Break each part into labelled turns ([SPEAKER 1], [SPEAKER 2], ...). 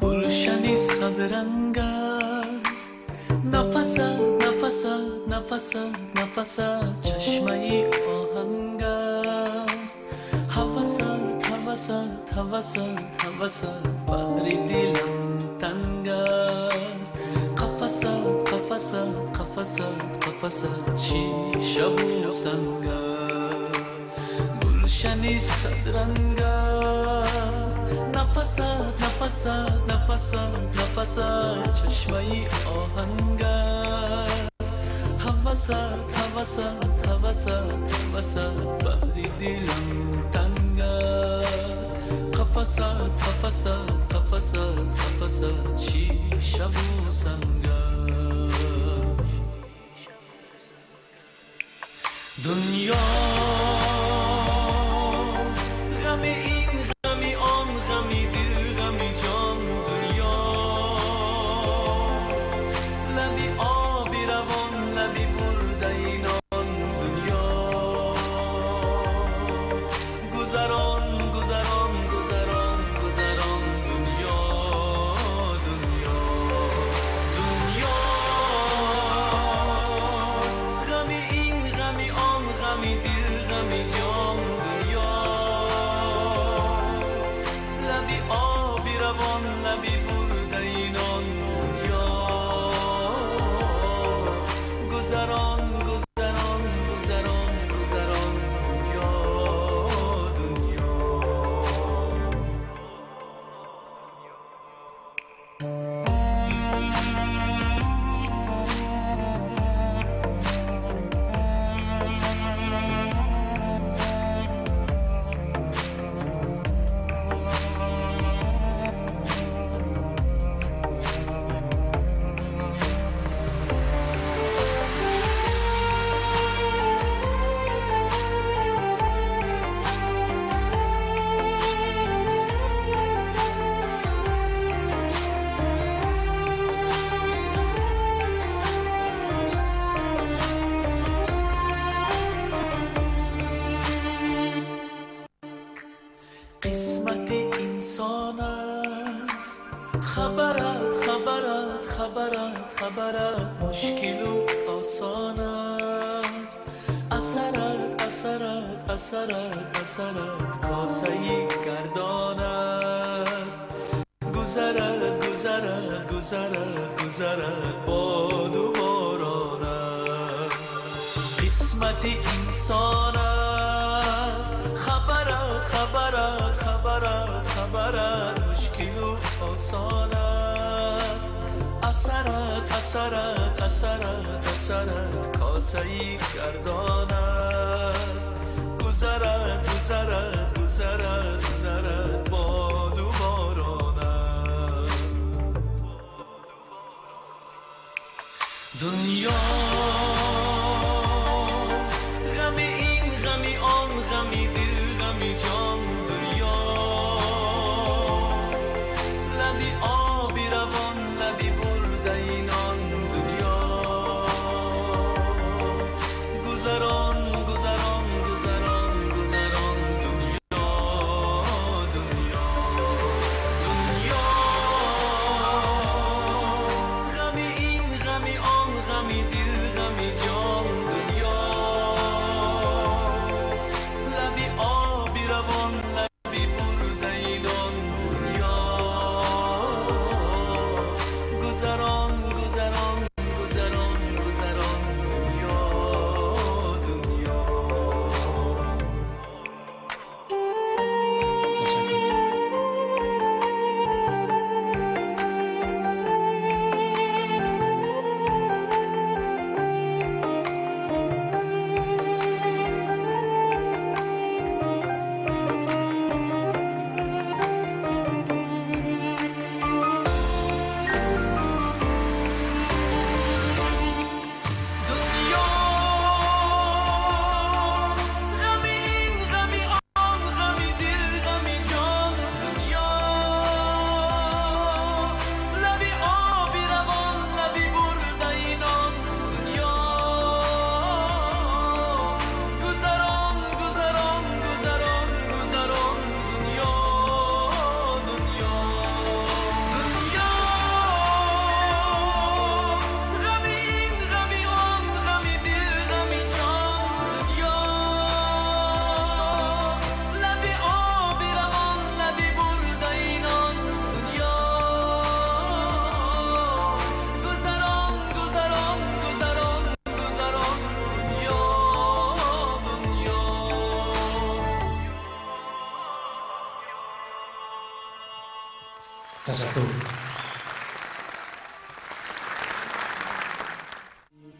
[SPEAKER 1] گلشنی صدرنگ است، نفست نفست نفست نفست چشمه ای آهنگ است. هوست هوست هوست هوست بحری دلم تنگ است. قفست قفست قفست قفست شیشه و سنگ است. گلشنی صدرنگ است، نفست نفست نفست نفست چشمه ای آهنگ است. هوست هوست هوست هوست بحری دلم تنگ است. قفست قفست قفست قفست شیشه و سنگ است. دنیا غم این غمی آن غمی دل غمی جان. دنیا لبی آبی روان لبی برده اینان. دنیا گذران گذران گذران گذران. دنیا دنیا دنیا غمی این غمی آن غمی دل غمی جان. دنیا لبی آبی روان لبی برده اینان. دنیا گذران گذران گذران گذران. دنیا دنیا قسمت انسان است. خبرت خبرت خبرت خبرت مشکل و آسان است. اثرت اثرت اثرت اثرت کاسه گردان است. گذرت گذرت گذرت گذرت باد و باران است. قسمت انسان است. خبرت خبرت خبرت خبرت مشکل و آسان است. اثرت اثرت اثرت اثرت کاسه گردان است. گذرت گذرت گذرت گذرت باد و باران است. دنیا غمی این غمی آن غمی دل غمی جان. دنیا لبی آبی روان لبی برده اینان. دنیا گذران گذران گذران گذران. دنیا دنیا دنیا غمی این غمی آن غمی دل غمی جان. دنیا لبی آبی روان
[SPEAKER 2] تشکر.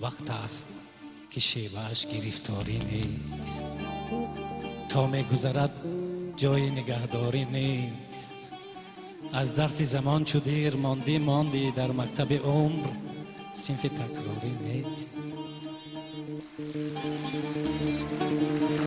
[SPEAKER 2] وقت است که شیوهش گرفتاری نیست، تا می گذرد جای نگهداری نیست. از درس زمان چو دیر ماندی در مکتب عمر صنف تکراری نیست.